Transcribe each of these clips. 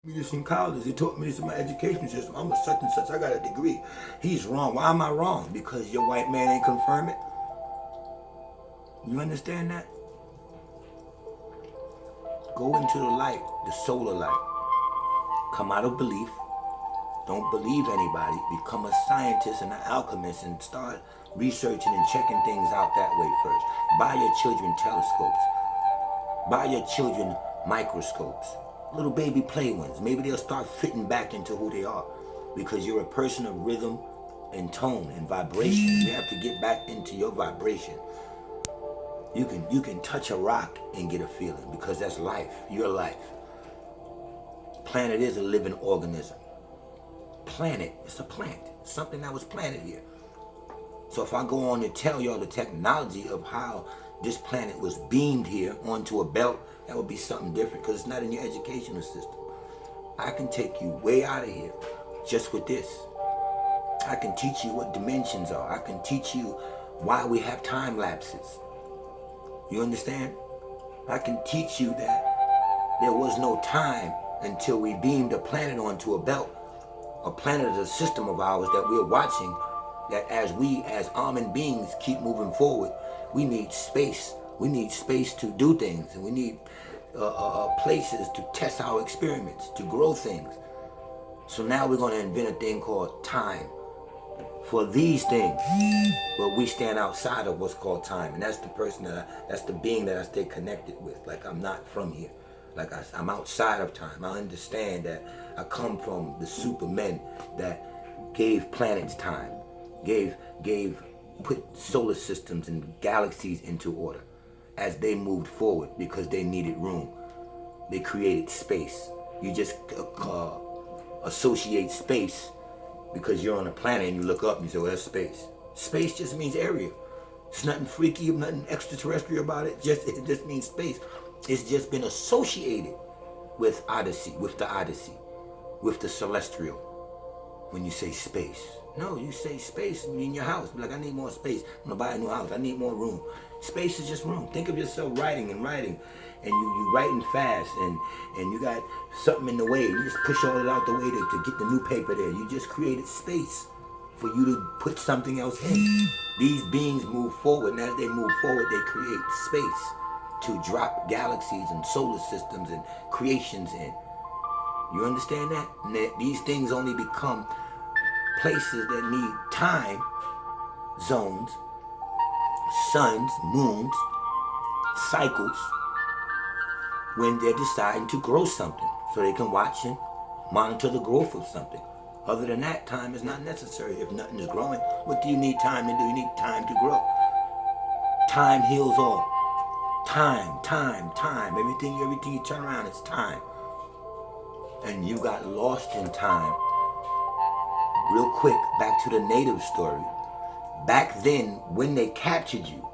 Me this in college. They taught me this in my education system. I'm a such and such. I got a degree. He's wrong. Why am I wrong? Because your white man ain't confirm it. You understand that? Go into the light, the solar light. Come out of belief. Don't believe anybody. Become a scientist and an alchemist and start researching and checking things out that way first. Buy your children telescopes. Buy your children microscopes. Little baby play ones. Maybe they'll start fitting back into who they are. Because you're a person of rhythm and tone and vibration. You have to get back into your vibration. You can touch a rock and get a feeling because that's life, your life. Planet is a living organism. Planet, it's a plant, something that was planted here. So if I go on to tell y'all the technology of how this planet was beamed here onto a belt, that would be something different because it's not in your educational system. I can take you way out of here just with this. I can teach you what dimensions are. I can teach you why we have time lapses. You understand? I can teach you that there was no time until we beamed a planet onto a belt. A planet is a system of ours that we're watching, that as we as almond beings keep moving forward, we need space. We need space to do things, and we need places to test our experiments, to grow things. So now we're going to invent a thing called time for these things, but we stand outside of what's called time, and that's the person that's the being that I stay connected with. Like I'm not from here. Like I'm outside of time. I understand that I come from the supermen that gave planets time, put solar systems and galaxies into order as they moved forward because they needed room. They created space. You just associate space because you're on a planet and you look up and you say, well, that's space. Space just means area. It's nothing freaky, nothing extraterrestrial about it. It just means space. It's just been associated with Odyssey, with the celestial. When you say space. No, you say space in your house. Like, I need more space. I'm gonna buy a new house. I need more room. Space is just room. Think of yourself writing, and you writing fast, and you got something in the way. You just push all it out the way to get the new paper there. You just created space for you to put something else in. These beings move forward, and as they move forward, they create space to drop galaxies and solar systems and creations in. You understand that? And these things only become places that need time zones, suns, moons, cycles, when they're deciding to grow something so they can watch and monitor the growth of something. Other than that, time is not necessary. If nothing is growing, what do you need time to do? You need time to grow. Time heals all. Time. Everything you turn around, it's time. And you got lost in time. Real quick, back to the native story. Back then, when they captured you,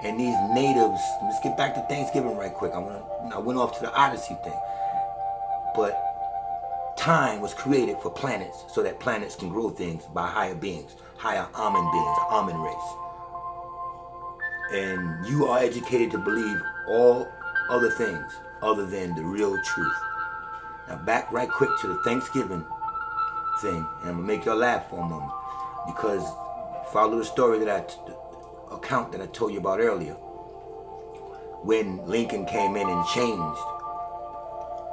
and these natives, let's get back to Thanksgiving right quick. I went off to the Odyssey thing. But time was created for planets so that planets can grow things by higher beings, higher almond beings, almond race. And you are educated to believe all other things other than the real truth. Now back right quick to the Thanksgiving thing, and I'm gonna make y'all laugh for a moment because follow the story account that I told you about earlier. When Lincoln came in and changed,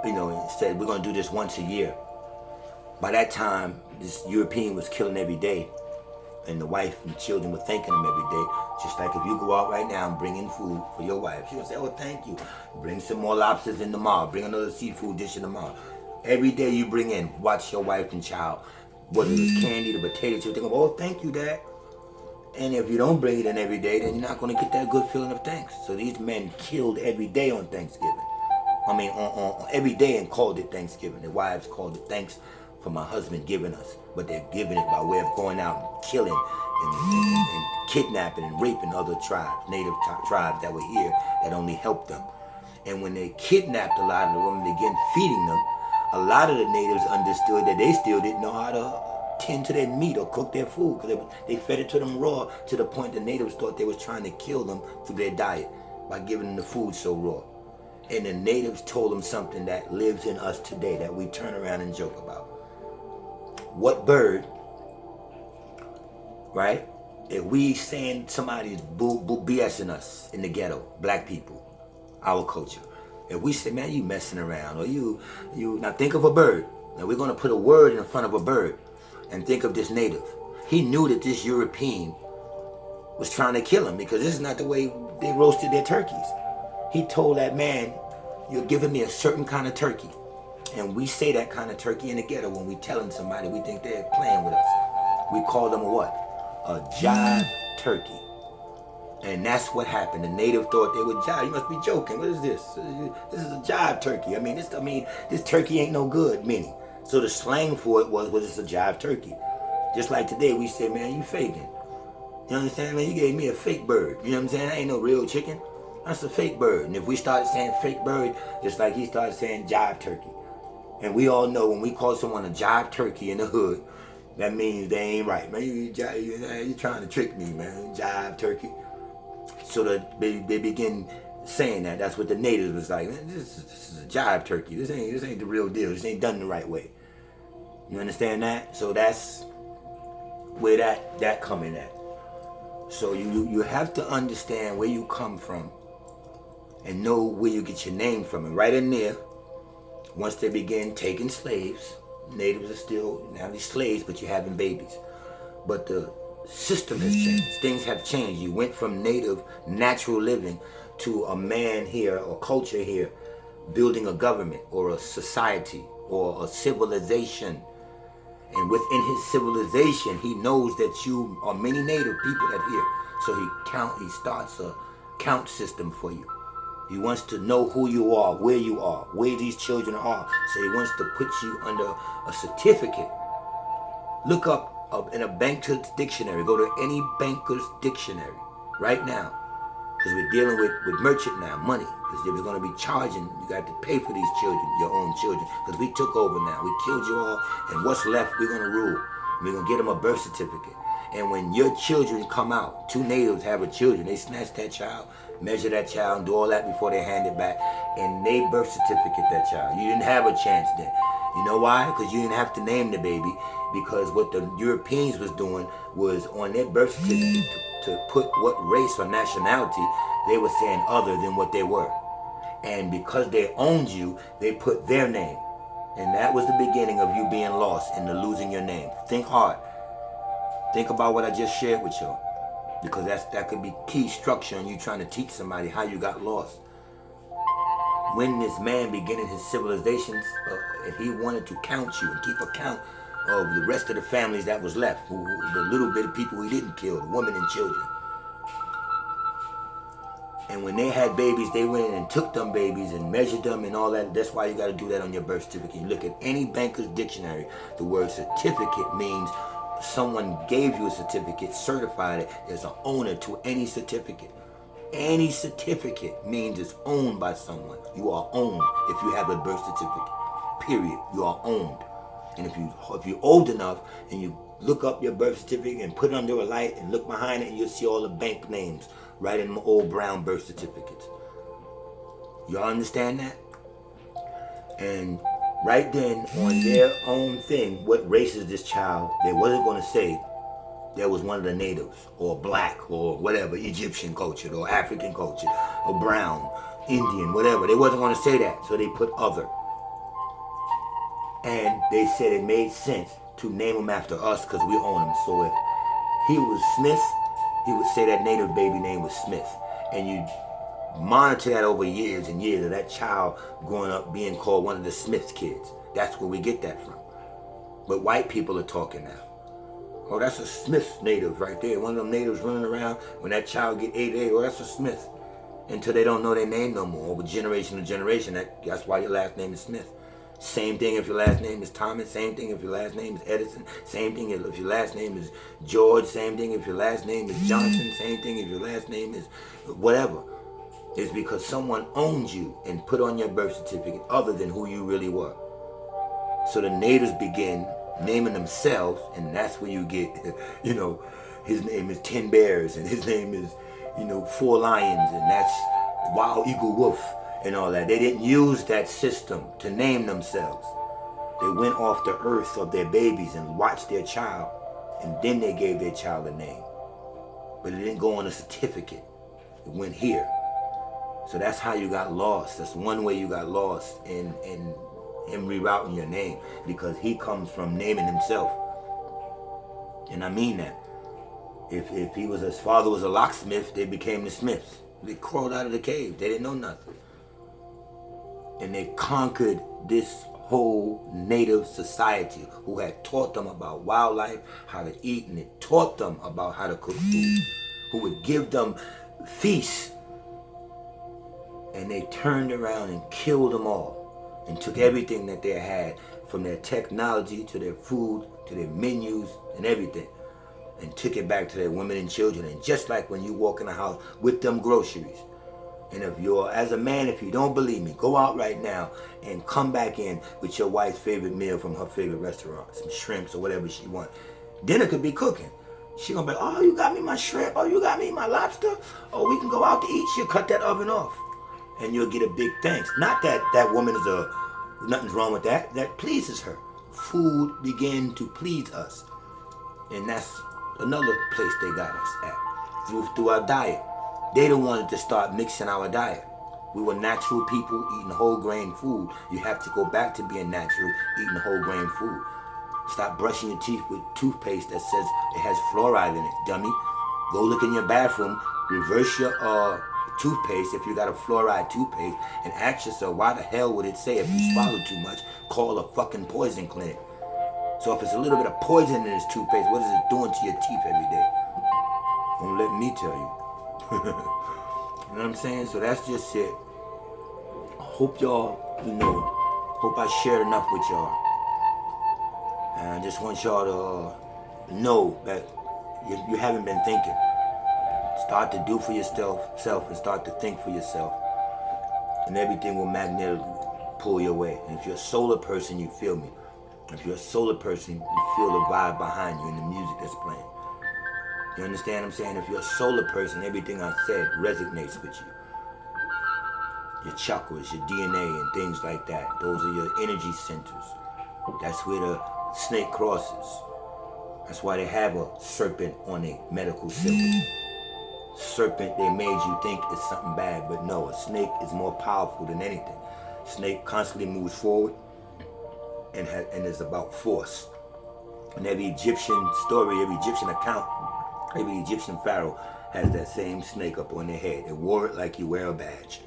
and said we're gonna do this once a year. By that time, this European was killing every day, and the wife and the children were thanking him every day. Just like if you go out right now and bring in food for your wife, she'll say, oh, thank you. Bring some more lobsters in tomorrow. Bring another seafood dish in tomorrow. Every day you bring in, watch your wife and child. Whether it's candy, the potato chips, they go, oh, thank you, Dad. And if you don't bring it in every day, then you're not going to get that good feeling of thanks. So these men killed every day on Thanksgiving. On every day and called it Thanksgiving. Their wives called it thanks for my husband giving us. But they're giving it by way of going out and killing and kidnapping and raping other tribes, native tribes that were here that only helped them. And when they kidnapped a lot of them and began feeding them, a lot of the natives understood that they still didn't know how to tend to their meat or cook their food because they fed it to them raw to the point the natives thought they was trying to kill them through their diet by giving them the food so raw. And the natives told them something that lives in us today that we turn around and joke about. What bird, right? If we saying somebody's BSing us in the ghetto, black people, our culture. If we say, man, you messing around, or you, now think of a bird. Now we're gonna put a word in front of a bird and think of this native. He knew that this European was trying to kill him because this is not the way they roasted their turkeys. He told that man, you're giving me a certain kind of turkey. And we say that kind of turkey in the ghetto when we telling somebody we think they're playing with us. We call them a what? A jive turkey. And that's what happened. The native thought they would jive. You must be joking. What is this? This is a jive turkey. This turkey ain't no good, meaning. So the slang for it was it's a jive turkey. Just like today we say, man, you faking. You understand, man? You gave me a fake bird. You know what I'm saying? That ain't no real chicken. That's a fake bird. And if we started saying fake bird, just like he started saying jive turkey. And we all know when we call someone a jive turkey in the hood, that means they ain't right. Man, you trying to trick me, man. Jive turkey. So that they begin saying that. That's what the natives was like. Man, this is a jive turkey. This ain't the real deal. This ain't done the right way. You understand that? So that's where that coming at. So you have to understand where you come from and know where you get your name from. And right in there, once they begin taking slaves, natives are still now these slaves, but you're having babies. But the system has changed. Things have changed. You went from native, natural living to a man here or culture here building a government or a society or a civilization. And within his civilization, he knows that you are many native people that here. So he starts a count system for you. He wants to know who you are, where these children are. So he wants to put you under a certificate. Look up in a banker's dictionary. Go to any banker's dictionary right now. Because we're dealing with merchant now, money. Because they were going to be charging. You got to pay for these children, your own children. Because we took over now. We killed you all. And what's left, we're going to rule. We're going to get them a birth certificate. And when your children come out, two natives have a children, they snatch that child, measure that child, and do all that before they hand it back. And they birth certificate that child. You didn't have a chance then. You know why? Because you didn't have to name the baby. Because what the Europeans was doing was on their birth certificate to put what race or nationality, they were saying other than what they were. And because they owned you, they put their name. And that was the beginning of you being lost and the losing your name. Think hard. Think about what I just shared with you. Because that could be key structure in you trying to teach somebody how you got lost. When this man beginning his civilizations, if he wanted to count you and keep account of the rest of the families that was left, the little bit of people he didn't kill, the women and children. And when they had babies, they went in and took them babies and measured them and all that. That's why you got to do that on your birth certificate. You look at any banker's dictionary, the word certificate means someone gave you a certificate, certified it. There's an owner to any certificate. Any certificate means it's owned by someone. You are owned if you have a birth certificate. Period. You are owned. And if you're old enough and you look up your birth certificate and put it under a light and look behind it, and you'll see all the bank names right in the old brown birth certificates. Y'all understand that? And right then, on their own thing, what race is this child? They wasn't going to say there was one of the natives, or black, or whatever, Egyptian culture, or African culture, or brown, Indian, whatever. They wasn't going to say that, so they put other. And they said it made sense to name him after us because we own him. So if he was Smith, he would say that native baby name was Smith. And you monitor that over years and years of that child growing up being called one of the Smith's kids. That's where we get that from. But white people are talking now. Oh, that's a Smith native right there. One of them natives running around. When that child get 8, oh, that's a Smith. Until they don't know their name no more. Over generation to generation, that's why your last name is Smith. Same thing if your last name is Thomas. Same thing if your last name is Edison. Same thing if your last name is George. Same thing if your last name is Johnson. Same thing if your last name is whatever. It's because someone owns you and put on your birth certificate other than who you really were. So the natives begin naming themselves, and that's where you get, his name is 10 Bears, and his name is, 4 Lions, and that's Wild Eagle Wolf. and all that. They didn't use that system to name themselves. They went off the earth of their babies and watched their child, and then they gave their child a name. But it didn't go on a certificate. It went here. So that's how you got lost. That's one way you got lost in him rerouting your name, because he comes from naming himself. And I mean that. If his father was a locksmith, they became the Smiths. They crawled out of the cave. They didn't know nothing. And they conquered this whole native society who had taught them about wildlife, how to eat, and it taught them about how to cook food, who would give them feasts. And they turned around and killed them all and took everything that they had, from their technology to their food to their menus and everything, and took it back to their women and children. And just like when you walk in the house with them groceries, and if you're, as a man, if you don't believe me, go out right now and come back in with your wife's favorite meal from her favorite restaurant, some shrimps or whatever she wants. Dinner could be cooking. She gonna be, oh, you got me my shrimp, oh, you got me my lobster, oh, we can go out to eat. She'll cut that oven off, and you'll get a big thanks. Not that that woman is nothing's wrong with that. That pleases her. Food began to please us, and that's another place they got us at, through our diet. They don't want to start mixing our diet. We were natural people eating whole grain food. You have to go back to being natural, eating whole grain food. Stop brushing your teeth with toothpaste that says it has fluoride in it, dummy. Go look in your bathroom, reverse your toothpaste if you got a fluoride toothpaste, and ask yourself, why the hell would it say if you swallow too much, call a fucking poison clinic? So if it's a little bit of poison in this toothpaste, what is it doing to your teeth every day? Don't let me tell you. You know what I'm saying? So that's just it. I hope y'all, hope I shared enough with y'all. And I just want y'all to know that you haven't been thinking. Start to do for yourself and start to think for yourself. And everything will magnetically pull your way. And if you're a solar person, you feel me. If you're a solar person, you feel the vibe behind you and the music that's playing. You understand what I'm saying? If you're a solar person, everything I said resonates with you. Your chakras, your DNA, and things like that. Those are your energy centers. That's where the snake crosses. That's why they have a serpent on a medical symbol. Serpent, they made you think is something bad, but no, a snake is more powerful than anything. Snake constantly moves forward and is about force. And every Egyptian story, every Egyptian account, every Egyptian pharaoh has that same snake up on their head. They wore it like you wear a badge.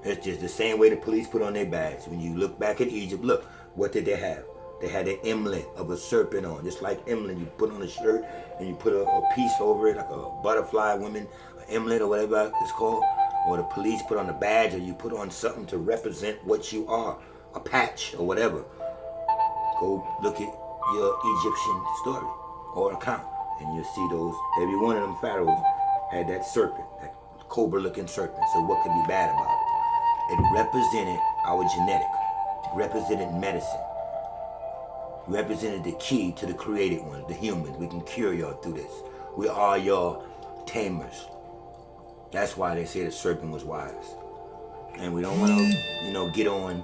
It's just the same way the police put on their badge. When you look back at Egypt, look, what did they have? They had an emblem of a serpent on, just like emblem. You put on a shirt and you put a piece over it, like a butterfly, an emblem or whatever it's called. Or the police put on a badge, or you put on something to represent what you are, a patch or whatever. Go look at your Egyptian story or account, and you'll see those. Every one of them pharaohs had that serpent, that cobra-looking serpent. So what could be bad about it? It represented our genetic. It represented medicine. It represented the key to the created one, the human. We can cure y'all through this. We are your tamers. That's why they say the serpent was wise. And we don't want to, get on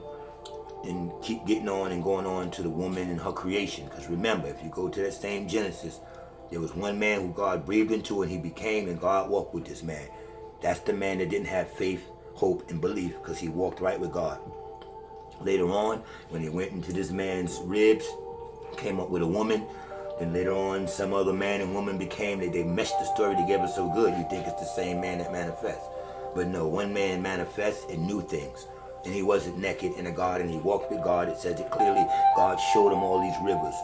and keep getting on and going on to the woman and her creation. Because remember, if you go to that same Genesis, there was one man who God breathed into and he became, and God walked with this man. That's the man that didn't have faith, hope, and belief, because he walked right with God. Later on, when he went into this man's ribs, came up with a woman. Then later on, some other man and woman became, they meshed the story together so good, you think it's the same man that manifests. But no, one man manifests and knew things. And he wasn't naked in a garden. He walked with God. It says it clearly. God showed him all these rivers.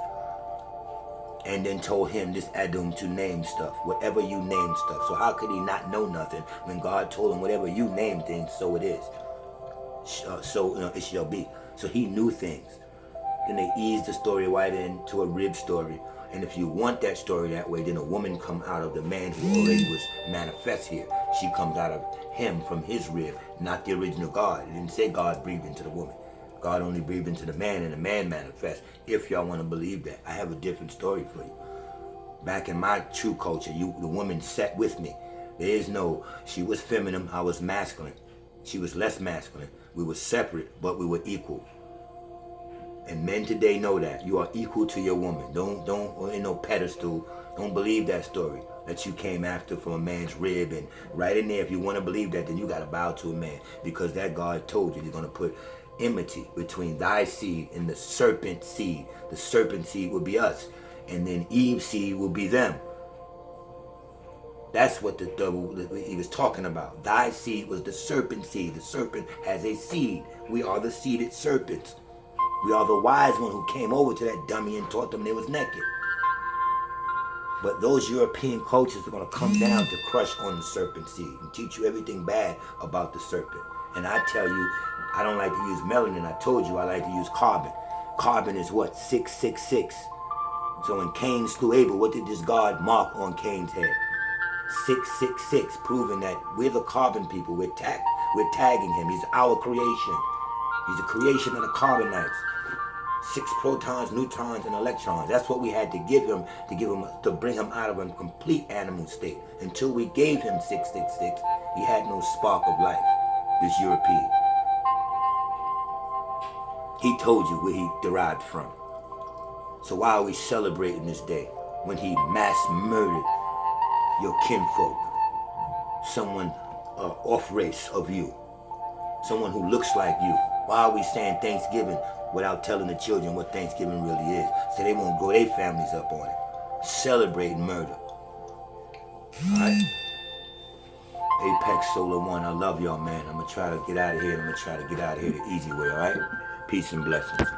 And then told him, this Adam, to name stuff. Whatever you name stuff. So how could he not know nothing when God told him, whatever you name things, so it is. It shall be. So he knew things. Then they eased the story right into a rib story. And if you want that story that way, then a woman come out of the man who already was manifest here. She comes out of him from his rib, not the original God. It didn't say God breathed into the woman. God only breathed into the man, and the man manifests. If y'all want to believe that, I have a different story for you. Back in my true culture, the woman sat with me. There is no, she was feminine, I was masculine. She was less masculine. We were separate, but we were equal. And men today know that. You are equal to your woman. Don't ain't no pedestal. Don't believe that story that you came after from a man's rib. And right in there, if you want to believe that, then you got to bow to a man. Because that God told you, he's going to put enmity between thy seed and the serpent seed. The serpent seed will be us. And then Eve's seed will be them. That's what he was talking about. Thy seed was the serpent seed. The serpent has a seed. We are the seeded serpents. We are the wise one who came over to that dummy and taught them they was naked. But those European cultures are going to come down to crush on the serpent seed and teach you everything bad about the serpent. And I tell you, I don't like to use melanin. I told you I like to use carbon. Carbon is what? 666. So when Cain slew Abel, what did this God mark on Cain's head? 666, proving that we're the carbon people. We're tagging him. He's our creation. He's a creation of the carbonites. 6 protons, neutrons, and electrons. That's what we had to give him to bring him out of a complete animal state. Until we gave him 666, he had no spark of life. This European. He told you where he derived from. So why are we celebrating this day when he mass murdered your kinfolk, someone off race of you, someone who looks like you? Why are we saying Thanksgiving without telling the children what Thanksgiving really is, so they won't grow their families up on it? Celebrating murder. Alright? Apexxology 1, I love y'all, man. I'm going to try to get out of here, and I'm going to try to get out of here the easy way, alright? Peace and blessings.